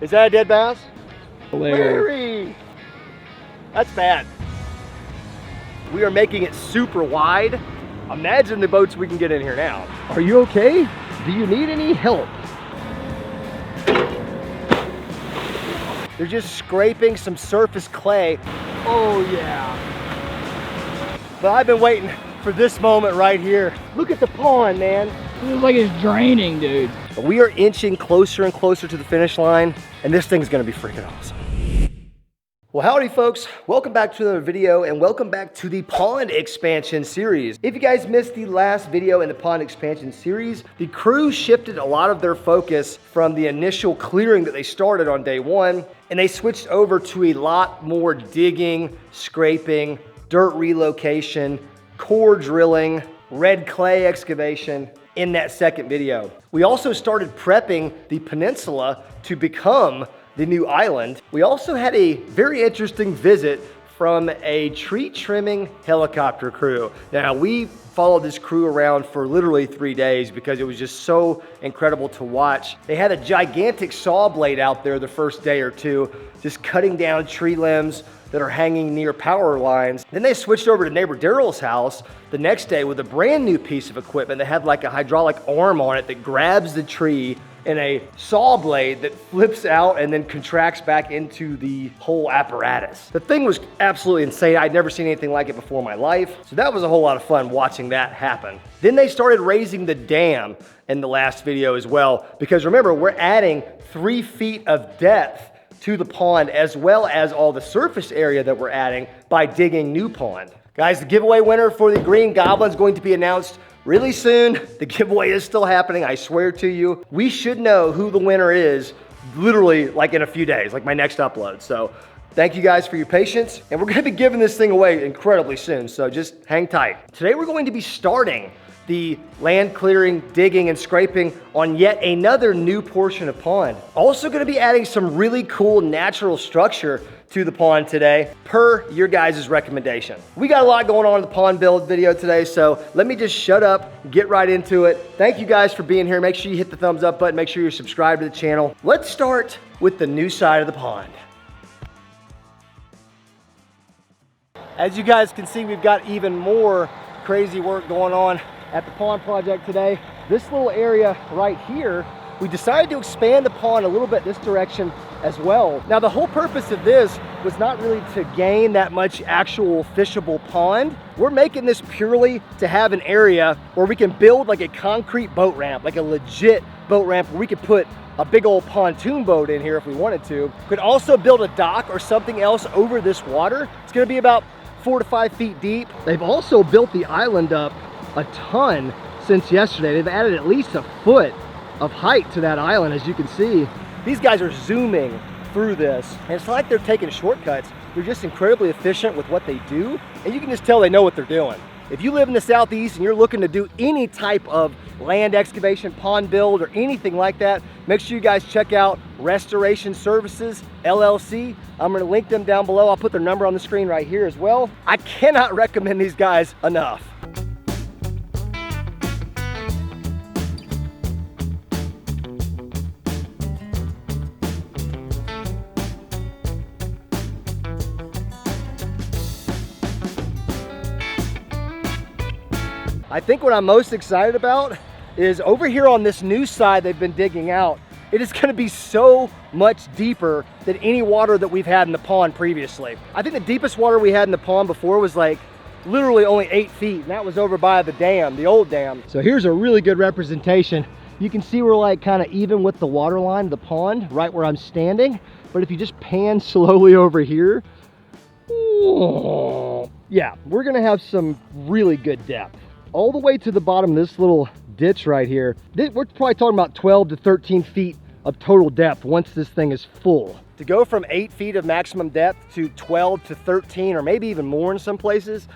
Is that a dead bass? Hilarious. Larry! That's bad. We are making it super wide. Imagine the boats we can get in here now. Are you okay? Do you need any help? They're just scraping some surface clay. Oh yeah. But I've been waiting for this moment right here. Look at the pond, man. It looks like it's draining, dude. We are inching closer and closer to the finish line, and this thing's gonna be freaking awesome. Well, howdy folks, welcome back to another video and welcome back to the pond expansion series. If you guys missed the last video in the pond expansion series, the crew shifted a lot of their focus from the initial clearing that they started on day one, and they switched over to a lot more digging, scraping, dirt relocation, core drilling, red clay excavation in that second video. We also started prepping the peninsula to become the new island. We also had a very interesting visit from a tree trimming helicopter crew. Now, we followed this crew around for literally 3 days because it was just so incredible to watch. They had a gigantic saw blade out there the first day or two, just cutting down tree limbs that are hanging near power lines. Then they switched over to neighbor Daryl's house the next day with a brand new piece of equipment that had like a hydraulic arm on it that grabs the tree and a saw blade that flips out and then contracts back into the whole apparatus. The thing was absolutely insane. I'd never seen anything like it before in my life. So that was a whole lot of fun watching that happen. Then they started raising the dam in the last video as well, because remember, we're adding 3 feet of depth to the pond as well as all the surface area that we're adding by digging new pond. Guys, the giveaway winner for the Green Goblin is going to be announced really soon. The giveaway is still happening, I swear to you. We should know who the winner is literally like in a few days, like my next upload. So thank you guys for your patience. And we're gonna be giving this thing away incredibly soon, so just hang tight. Today we're going to be starting the land clearing, digging, and scraping on yet another new portion of pond. Also gonna be adding some really cool natural structure to the pond today, per your guys' recommendation. We got a lot going on in the pond build video today, so let me just shut up, get right into it. Thank you guys for being here. Make sure you hit the thumbs up button, make sure you're subscribed to the channel. Let's start with the new side of the pond. As you guys can see, we've got even more crazy work going on at the pond project today. This little area right here, we decided to expand the pond a little bit this direction as well. Now, the whole purpose of this was not really to gain that much actual fishable pond. We're making this purely to have an area where we can build like a concrete boat ramp, like a legit boat ramp where we could put a big old pontoon boat in here if we wanted to. Could also build a dock or something else over this water. It's gonna be about 4 to 5 feet deep. They've also built the island up a ton since yesterday. They've added at least a foot of height to that island, as you can see. These guys are zooming through this, and it's not like they're taking shortcuts. They're just incredibly efficient with what they do, and you can just tell they know what they're doing. If you live in the Southeast and you're looking to do any type of land excavation, pond build, or anything like that, make sure you guys check out Restoration Services, LLC. I'm gonna link them down below. I'll put their number on the screen right here as well. I cannot recommend these guys enough. I think what I'm most excited about is over here on this new side they've been digging out. It is gonna be so much deeper than any water that we've had in the pond previously. I think the deepest water we had in the pond before was like literally only 8 feet, and that was over by the dam, the old dam. So here's a really good representation. You can see we're like kind of even with the water line of the pond, right where I'm standing. But if you just pan slowly over here, yeah, we're gonna have some really good depth. All the way to the bottom of this little ditch right here. We're probably talking about 12 to 13 feet of total depth once this thing is full. To go from 8 feet of maximum depth to 12 to 13, or maybe even more in some places,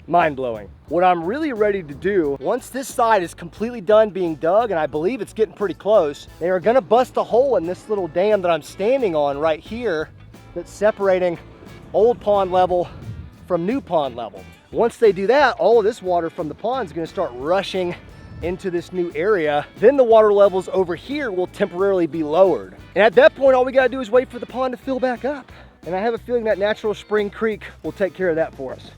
mind-blowing. What I'm really ready to do, once this side is completely done being dug, and I believe it's getting pretty close, they are gonna bust a hole in this little dam that I'm standing on right here that's separating old pond level from new pond level. Once they do that, all of this water from the pond is gonna start rushing into this new area, then the water levels over here will temporarily be lowered. And at that point, all we gotta do is wait for the pond to fill back up. And I have a feeling that natural spring creek will take care of that for us.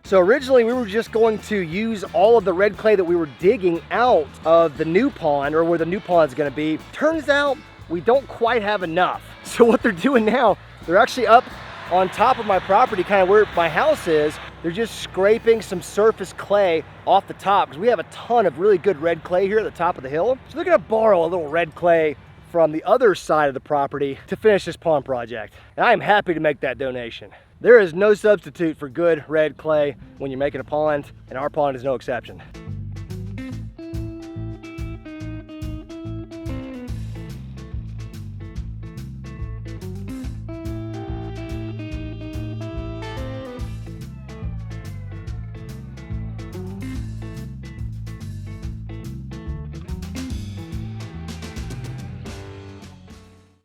So originally we were just going to use all of the red clay that we were digging out of the new pond, or where the new pond is gonna be. Turns out we don't quite have enough. So what they're doing now, they're actually up on top of my property, kind of where my house is. They're just scraping some surface clay off the top, because we have a ton of really good red clay here at the top of the hill. So they're gonna borrow a little red clay from the other side of the property to finish this pond project. And I am happy to make that donation. There is no substitute for good red clay when you're making a pond, and our pond is no exception.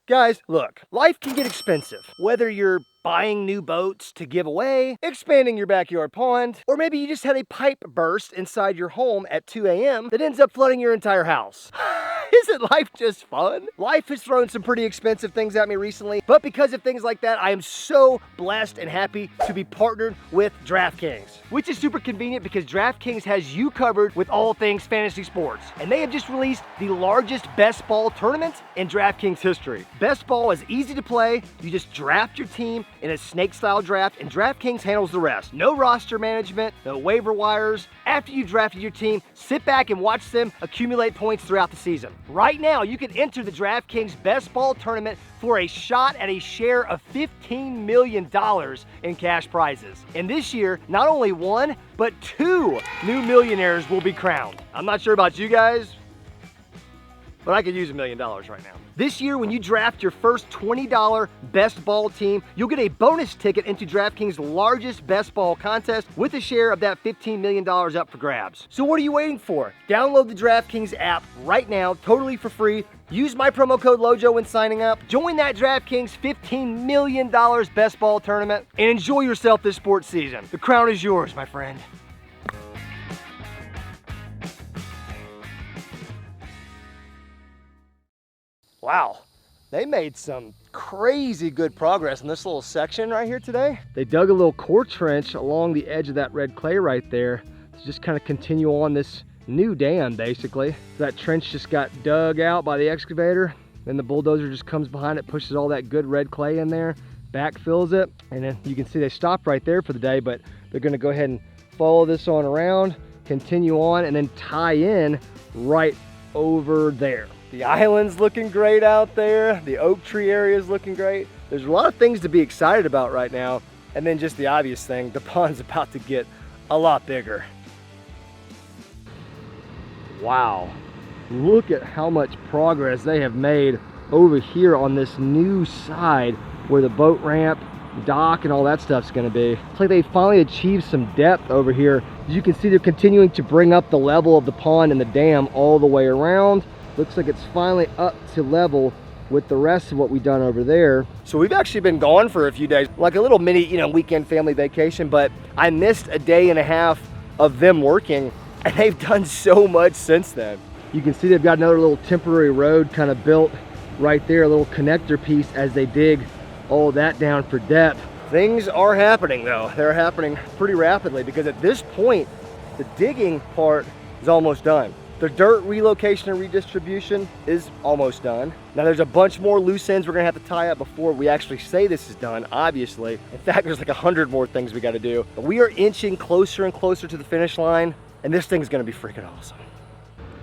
Guys, look, life can get expensive. Whether you're buying new boats to give away, expanding your backyard pond, or maybe you just had a pipe burst inside your home at 2 a.m. that ends up flooding your entire house. Isn't life just fun? Life has thrown some pretty expensive things at me recently, but because of things like that, I am so blessed and happy to be partnered with DraftKings, which is super convenient because DraftKings has you covered with all things fantasy sports. And they have just released the largest best ball tournament in DraftKings history. Best ball is easy to play. You just draft your team in a snake-style draft, and DraftKings handles the rest. No roster management, no waiver wires. After you drafted your team, sit back and watch them accumulate points throughout the season. Right now, you can enter the DraftKings Best Ball Tournament for a shot at a share of $15 million in cash prizes. And this year, not only one, but 2 new millionaires will be crowned. I'm not sure about you guys, but I could use $1 million right now. This year, when you draft your first $20 best ball team, you'll get a bonus ticket into DraftKings' largest best ball contest with a share of that $15 million up for grabs. So what are you waiting for? Download the DraftKings app right now, totally for free. Use my promo code LOJO when signing up. Join that DraftKings $15 million best ball tournament and enjoy yourself this sports season. The crown is yours, my friend. Wow, they made some crazy good progress in this little section right here today. They dug a little core trench along the edge of that red clay right there to just kind of continue on this new dam, basically. So that trench just got dug out by the excavator, then the bulldozer just comes behind it, pushes all that good red clay in there, backfills it, and then you can see they stopped right there for the day, but they're gonna go ahead and follow this on around, continue on, and then tie in right over there. The island's looking great out there. The oak tree area is looking great. There's a lot of things to be excited about right now. And then just the obvious thing, the pond's about to get a lot bigger. Wow, look at how much progress they have made over here on this new side where the boat ramp, dock, and all that stuff's gonna be. It's like they finally achieved some depth over here. As you can see, they're continuing to bring up the level of the pond and the dam all the way around. Looks like it's finally up to level with the rest of what we've done over there. So we've actually been gone for a few days, like a little mini, weekend family vacation, but I missed a day and a half of them working, and they've done so much since then. You can see they've got another little temporary road kind of built right there, a little connector piece as they dig all that down for depth. Things are happening though. They're happening pretty rapidly because at this point, the digging part is almost done. The dirt relocation and redistribution is almost done. Now there's a bunch more loose ends we're gonna have to tie up before we actually say this is done, obviously. In fact, there's like 100 more things we gotta do. But we are inching closer and closer to the finish line, and this thing's gonna be freaking awesome.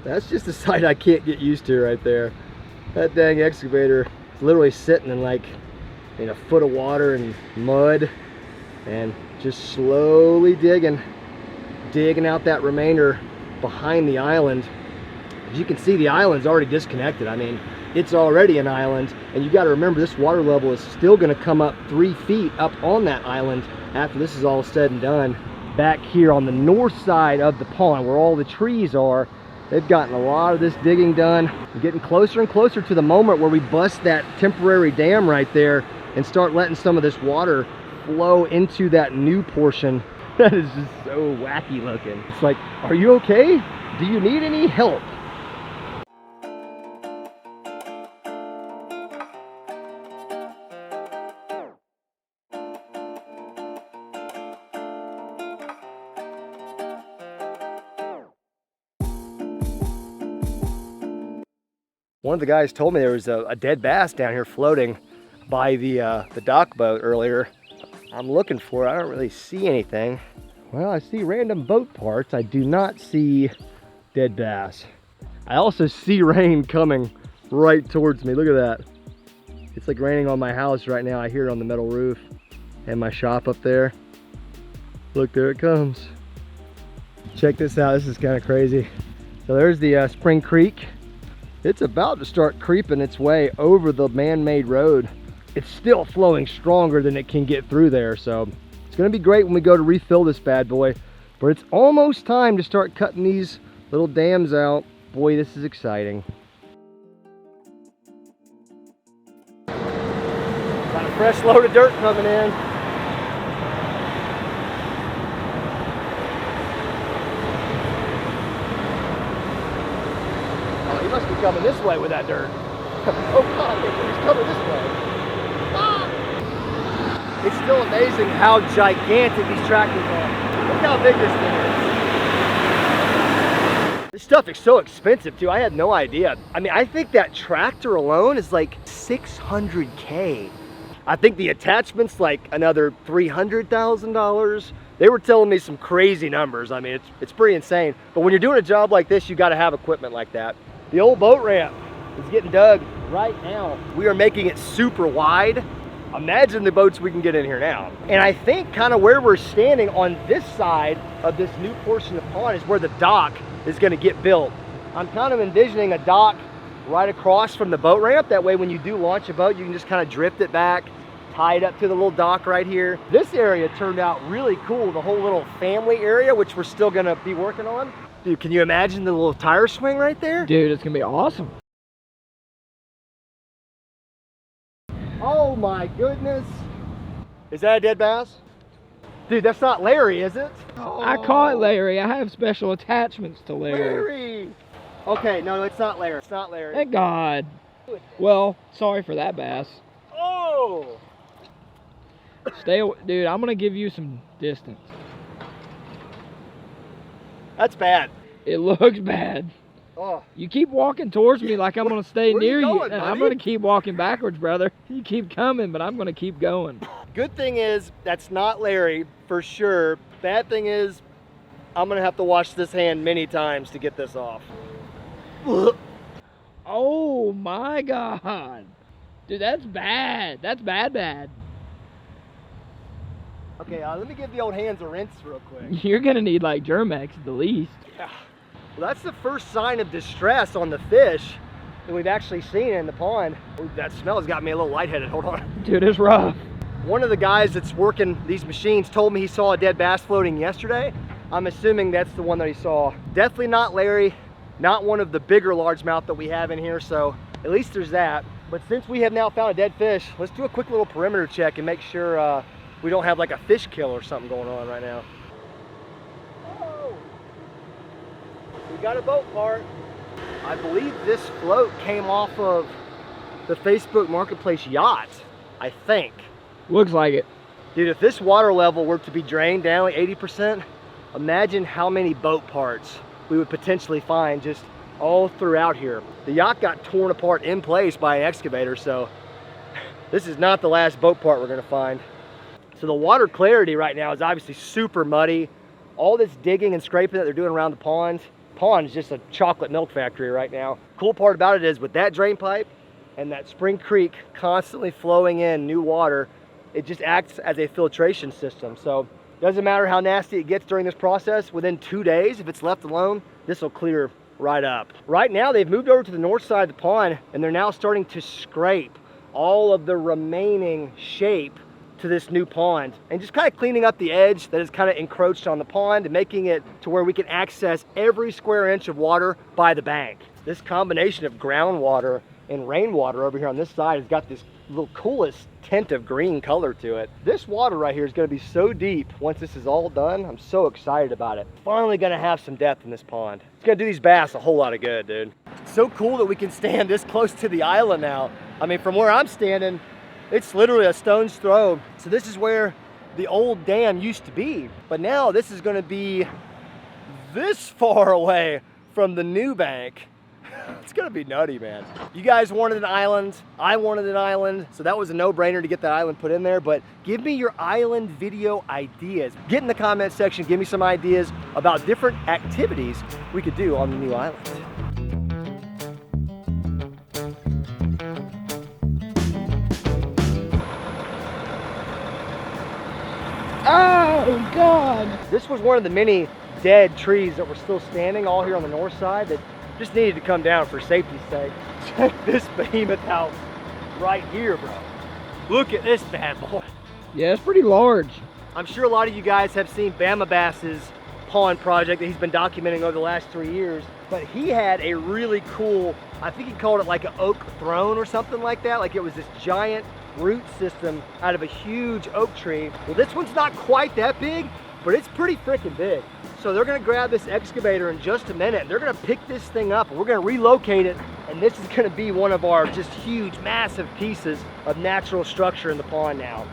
That's just a sight I can't get used to right there. That dang excavator is literally sitting in like a foot of water and mud, and just slowly digging out that remainder behind the island. As you can see, the island's already disconnected. I mean, it's already an island, and you got to remember this water level is still going to come up 3 feet up on that island after this is all said and done. Back here on the north side of the pond where all the trees are, they've gotten a lot of this digging done. We're getting closer and closer to the moment where we bust that temporary dam right there and start letting some of this water flow into that new portion. That is just so wacky looking. It's like, are you okay? Do you need any help? One of the guys told me there was a dead bass down here floating by the dock boat earlier. I'm looking for it. I don't really see anything. Well, I see random boat parts. I do not see dead bass. I also see rain coming right towards me. Look at that. It's like raining on my house right now. I hear it on the metal roof and my shop up there. Look, there it comes. Check this out. This is kind of crazy. So there's the Spring Creek. It's about to start creeping its way over the man-made road. It's still flowing stronger than it can get through there, so it's gonna be great when we go to refill this bad boy. But it's almost time to start cutting these little dams out. Boy, this is exciting. Got a fresh load of dirt coming in. He must be coming this way with that dirt. Oh God, he's coming this way. Ah! It's still amazing how gigantic these tractors are. Look how big this thing is. This stuff is so expensive too. I had no idea. I mean, I think that tractor alone is like $600K. I think the attachment's like another $300,000. They were telling me some crazy numbers. I mean, it's pretty insane. But when you're doing a job like this, you gotta have equipment like that. The old boat ramp is getting dug right now. We are making it super wide. Imagine the boats we can get in here now. And I think kind of where we're standing on this side of this new portion of the pond is where the dock is gonna get built. I'm kind of envisioning a dock right across from the boat ramp. That way when you do launch a boat, you can just kind of drift it back, tie it up to the little dock right here. This area turned out really cool, the whole little family area, which we're still gonna be working on. Dude, can you imagine the little tire swing right there? Dude, it's gonna be awesome. Oh my goodness. Is that a dead bass? Dude, that's not Larry, is it? Oh. I caught Larry. I have special attachments to Larry. Larry! Okay, no, it's not Larry. It's not Larry. Thank God. Well, sorry for that bass. Oh! Stay away. Dude, I'm gonna give you some distance. That's bad. It looks bad. Oh. You keep walking towards me like I'm gonna stay near you. Going, I'm gonna keep walking backwards, brother. You keep coming, but I'm gonna keep going. Good thing is, that's not Larry, for sure. Bad thing is, I'm gonna have to wash this hand many times to get this off. Oh my God. Dude, that's bad. That's bad. Okay, let me give the old hands a rinse real quick. You're gonna need like Germex at the least. Yeah. Well, that's the first sign of distress on the fish that we've actually seen in the pond. Ooh, that smell has got me a little lightheaded. Hold on. Dude, it's rough. One of the guys that's working these machines told me he saw a dead bass floating yesterday. I'm assuming that's the one that he saw. Definitely not Larry, not one of the bigger largemouth that we have in here, so at least there's that. But since we have now found a dead fish, let's do a quick little perimeter check and make sure we don't have like a fish kill or something going on right now. Oh, we got a boat part. I believe this float came off of the Facebook Marketplace yacht, I think. Looks like it. Dude, if this water level were to be drained down like 80%, imagine how many boat parts we would potentially find just all throughout here. The yacht got torn apart in place by an excavator, so this is not the last boat part we're gonna find. So the water clarity right now is obviously super muddy. All this digging and scraping that they're doing around the pond is just a chocolate milk factory right now. Cool part about it is with that drain pipe and that Spring Creek constantly flowing in new water, it just acts as a filtration system. So it doesn't matter how nasty it gets during this process, within 2 days, if it's left alone, this will clear right up. Right now they've moved over to the north side of the pond and they're now starting to scrape all of the remaining shape to this new pond and just kind of cleaning up the edge that is kind of encroached on the pond and making it to where we can access every square inch of water by the bank. This combination of groundwater and rainwater over here on this side has got this the coolest tint of green color to it. This water right here is gonna be so deep once this is all done. I'm so excited about it. Finally gonna have some depth in this pond. It's gonna do these bass a whole lot of good, dude. It's so cool that we can stand this close to the island now. I mean, from where I'm standing, it's literally a stone's throw. So this is where the old dam used to be. But now this is gonna be this far away from the new bank. It's gonna be nutty, man. You guys wanted an island, I wanted an island, so that was a no-brainer to get that island put in there. But give me your island video ideas. Get in the comment section, give me some ideas about different activities we could do on the new island. Oh, God. This was one of the many dead trees that were still standing all here on the north side that just needed to come down for safety's sake. Check this behemoth out right here, bro. Look at this bad boy. Yeah, it's pretty large. I'm sure a lot of you guys have seen Bama Bass's pond project that he's been documenting over the last 3 years, but he had a really cool, I think he called it like an oak throne or something like that. Like it was this giant root system out of a huge oak tree. Well, this one's not quite that big, but it's pretty freaking big. So they're gonna grab this excavator in just a minute. They're gonna pick this thing up and we're gonna relocate it. And this is gonna be one of our just huge, massive pieces of natural structure in the pond now.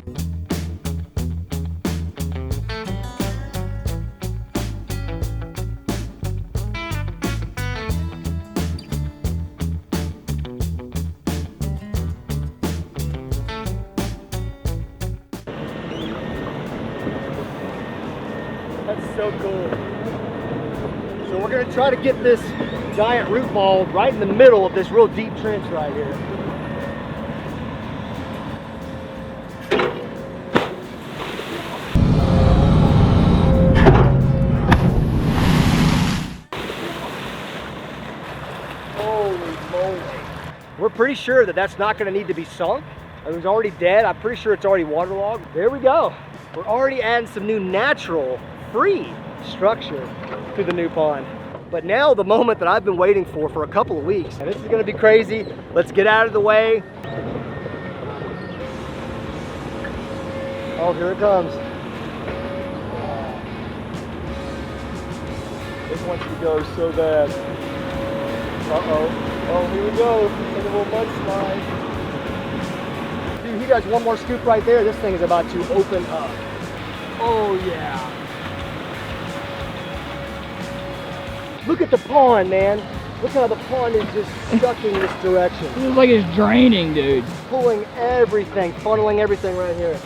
That's so cool. So we're gonna try to get this giant root ball right in the middle of this real deep trench right here. Holy moly. We're pretty sure that that's not gonna need to be sunk. It was already dead. I'm pretty sure it's already waterlogged. There we go. We're already adding some new natural free structure to the new pond. But now the moment that I've been waiting for a couple of weeks, and this is gonna be crazy. Let's get out of the way. Oh, here it comes. This wants to go so bad. Uh-oh. Oh, here we go. Like a little mudslide. Dude, he does one more scoop right there. This thing is about to open up. Oh, yeah. Look at the pond, man. Look how the pond is just sucking this direction. It looks like it's draining, dude. Pulling everything, funneling everything right here.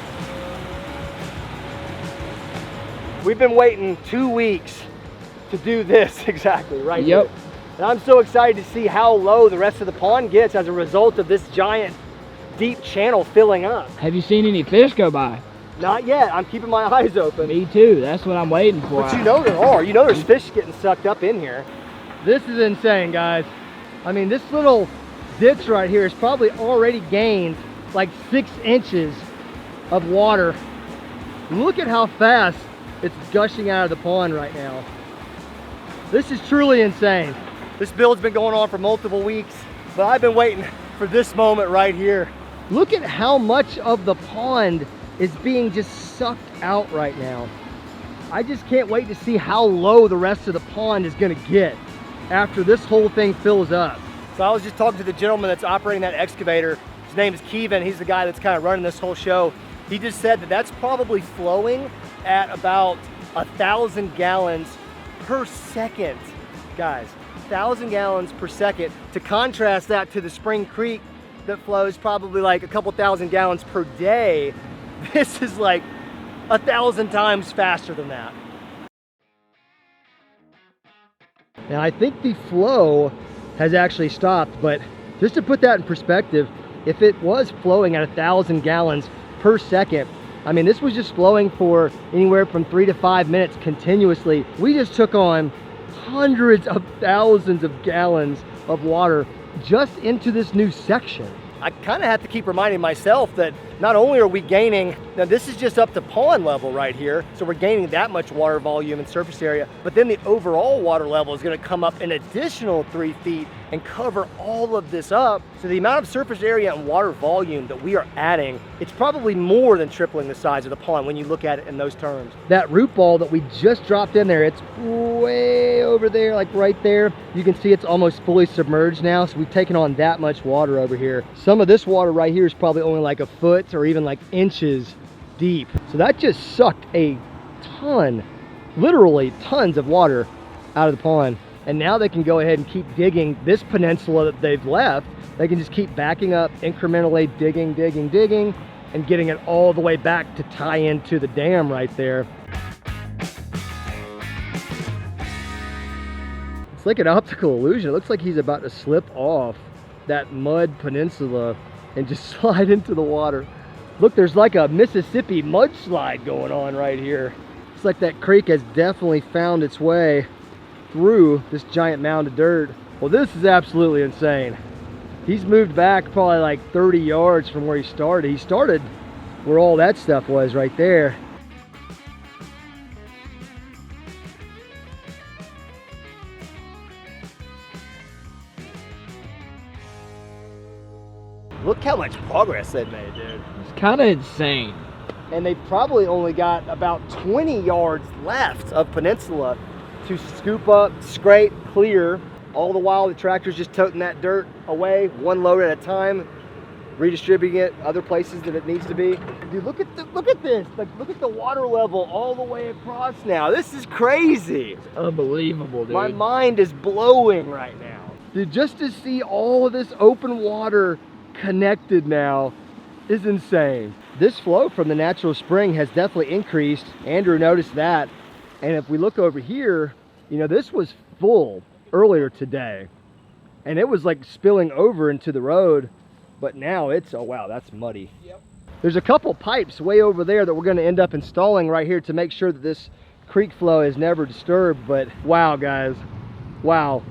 We've been waiting 2 weeks to do this exactly right here. And I'm so excited to see how low the rest of the pond gets as a result of this giant deep channel filling up. Have you seen any fish go by? Not yet. I'm keeping my eyes open. Me too. That's what I'm waiting for. But you know there are. You know there's fish getting sucked up in here. This is insane, guys. I mean, this little ditch right here has probably already gained like 6 inches of water. Look at how fast it's gushing out of the pond right now. This is truly insane. This build's been going on for multiple weeks, but I've been waiting for this moment right here. Look at how much of the pond is being just sucked out right now. I just can't wait to see how low the rest of the pond is gonna get after this whole thing fills up. So I was just talking to the gentleman that's operating that excavator. His name is Kevin. He's the guy that's kind of running this whole show. He just said that that's probably flowing at about 1,000 gallons per second. Guys, 1,000 gallons per second. To contrast that to the Spring Creek that flows probably like a couple thousand gallons per day, this is like 1,000 times faster than that. Now I think the flow has actually stopped, but just to put that in perspective, if it was flowing at 1,000 gallons per second, I mean, this was just flowing for anywhere from 3 to 5 minutes continuously. We just took on hundreds of thousands of gallons of water just into this new section. I kind of have to keep reminding myself that not only are we gaining, now this is just up to pond level right here, so we're gaining that much water volume and surface area, but then the overall water level is going to come up an additional 3 feet and cover all of this up. So the amount of surface area and water volume that we are adding, it's probably more than tripling the size of the pond when you look at it in those terms. That root ball that we just dropped in there, it's way over there, like right there. You can see it's almost fully submerged now, so we've taken on that much water over here. Some of this water right here is probably only like a foot or even like inches deep. So that just sucked a ton, literally tons of water out of the pond. And now they can go ahead and keep digging this peninsula that they've left. They can just keep backing up incrementally, digging, digging, digging, and getting it all the way back to tie into the dam right there. It's like an optical illusion. It looks like he's about to slip off that mud peninsula and just slide into the water. Look, there's like a Mississippi mudslide going on right here. It's like that creek has definitely found its way through this giant mound of dirt. Well, this is absolutely insane. He's moved back probably like 30 yards from where he started. He started where all that stuff was right there. Look how much progress they've made, dude. It's kind of insane. And they've probably only got about 20 yards left of peninsula to scoop up, scrape, clear. All the while the tractor's just toting that dirt away, one load at a time, redistributing it other places that it needs to be. Dude, look at this. Like, look at the water level all the way across now. This is crazy. It's unbelievable, dude. My mind is blowing right now. Dude, just to see all of this open water connected now is insane. This flow from the natural spring has definitely increased. Andrew noticed that. And if we look over here, you know, this was full earlier today and it was like spilling over into the road, but now it's, oh wow, that's muddy. Yep. There's a couple pipes way over there that we're going to end up installing right here to make sure that this creek flow is never disturbed. But wow, guys, wow.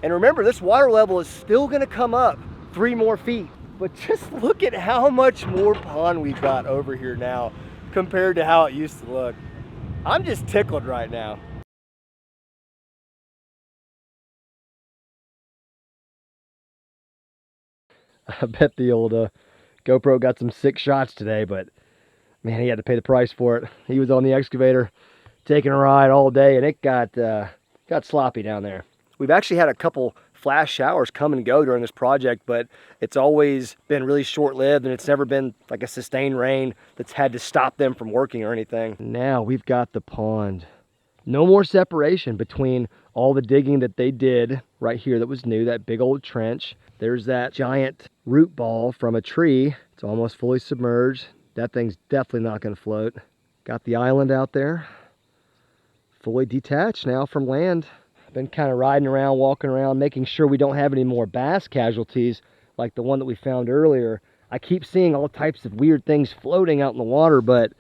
And remember, this water level is still going to come up 3 more feet, but just look at how much more pond we've got over here now compared to how it used to look. I'm just tickled right now. I bet the old GoPro got some sick shots today, but man, he had to pay the price for it. He was on the excavator taking a ride all day, and it got sloppy down there. We've actually had a couple flash showers come and go during this project, but it's always been really short-lived, and it's never been like a sustained rain that's had to stop them from working or anything. Now we've got the pond. No more separation between all the digging that they did right here that was new, that big old trench. There's that giant root ball from a tree. It's almost fully submerged. That thing's definitely not going to float. Got the island out there, fully detached now from land. Been kind of riding around, walking around, making sure we don't have any more bass casualties like the one that we found earlier. I keep seeing all types of weird things floating out in the water, but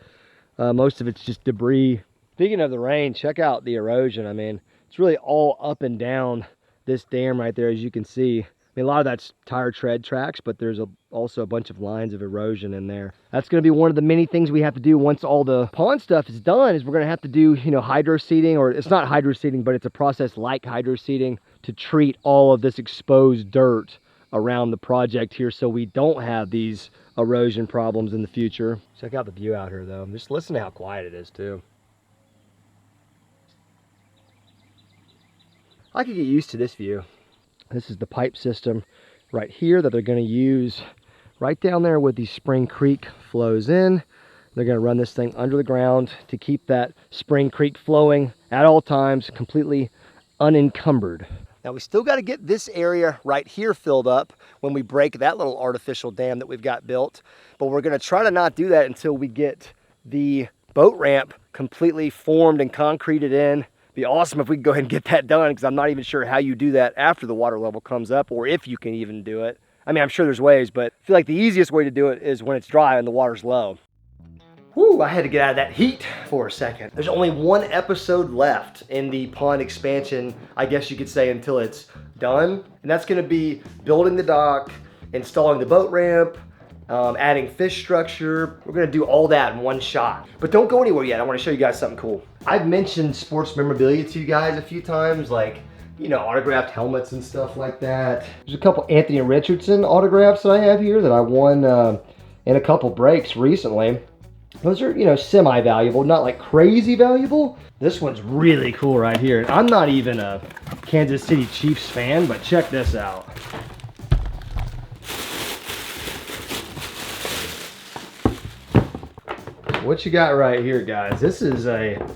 most of it's just debris. Speaking of the rain, check out the erosion. I mean, it's really all up and down this dam right there, as you can see. I mean, a lot of that's tire tread tracks, but there's also a bunch of lines of erosion in there. That's going to be one of the many things we have to do once all the pond stuff is done, is we're going to have to do, you know, hydro seeding, or it's not hydro seeding, but it's a process like hydro seeding to treat all of this exposed dirt around the project here so we don't have these erosion problems in the future. Check out the view out here, though. Just listen to how quiet it is, too. I could get used to this view. This is the pipe system right here that they're going to use right down there where the Spring Creek flows in. They're going to run this thing under the ground to keep that Spring Creek flowing at all times, completely unencumbered. Now we still got to get this area right here filled up when we break that little artificial dam that we've got built. But we're going to try to not do that until we get the boat ramp completely formed and concreted in. Be awesome if we could go ahead and get that done, because I'm not even sure how you do that after the water level comes up, or if you can even do it. I mean, I'm sure there's ways, but I feel like the easiest way to do it is when it's dry and the water's low. Whew, I had to get out of that heat for a second. There's only one episode left in the pond expansion, I guess you could say, until it's done. And that's gonna be building the dock, installing the boat ramp, adding fish structure. We're gonna do all that in one shot. But don't go anywhere yet. I wanna show you guys something cool. I've mentioned sports memorabilia to you guys a few times, like you know, autographed helmets and stuff like that. There's a couple Anthony Richardson autographs that I have here that I won in a couple breaks recently. Those are, you know, semi-valuable, not like crazy valuable. This one's really cool right here. I'm not even a Kansas City Chiefs fan, but check this out. What you got right here, guys? This is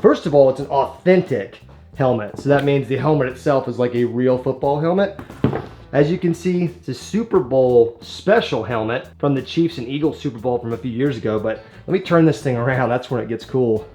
first of all, it's an authentic helmet. So that means the helmet itself is like a real football helmet. As you can see, it's a Super Bowl special helmet from the Chiefs and Eagles Super Bowl from a few years ago, but let me turn this thing around. That's when it gets cool.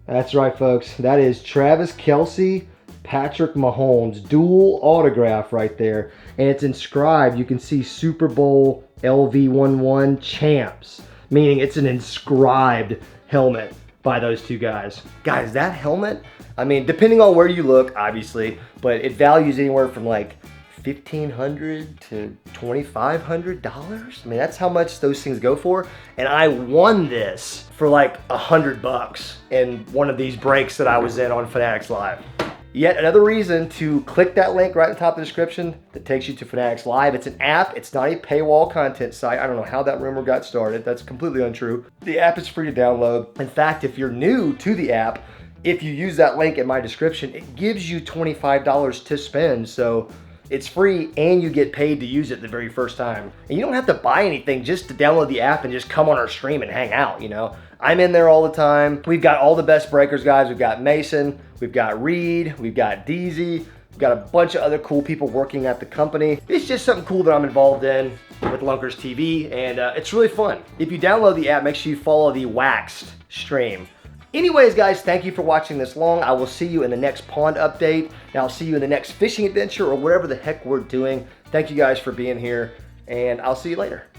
That's right, folks. That is Travis Kelce, Patrick Mahomes, dual autograph right there. And it's inscribed, you can see Super Bowl LV11 champs, meaning it's an inscribed helmet by those two guys. Guys, that helmet, I mean, depending on where you look, obviously, but it values anywhere from like $1,500 to $2,500. I mean, that's how much those things go for. And I won this for like $100 in one of these breaks that I was in on Fanatics Live. Yet another reason to click that link right at the top of the description that takes you to Fanatics Live. It's an app. It's not a paywall content site. I don't know how that rumor got started. That's completely untrue. The app is free to download. In fact, if you're new to the app, if you use that link in my description, it gives you $25 to spend. So it's free and you get paid to use it the very first time. And you don't have to buy anything just to download the app and just come on our stream and hang out, you know. I'm in there all the time. We've got all the best breakers, guys. We've got Mason, we've got Reed, we've got DZ, we've got a bunch of other cool people working at the company. It's just something cool that I'm involved in with Lunkers TV, and it's really fun. If you download the app, make sure you follow the Waxed stream. Anyways, guys, thank you for watching this long. I will see you in the next pond update, and I'll see you in the next fishing adventure or whatever the heck we're doing. Thank you guys for being here, and I'll see you later.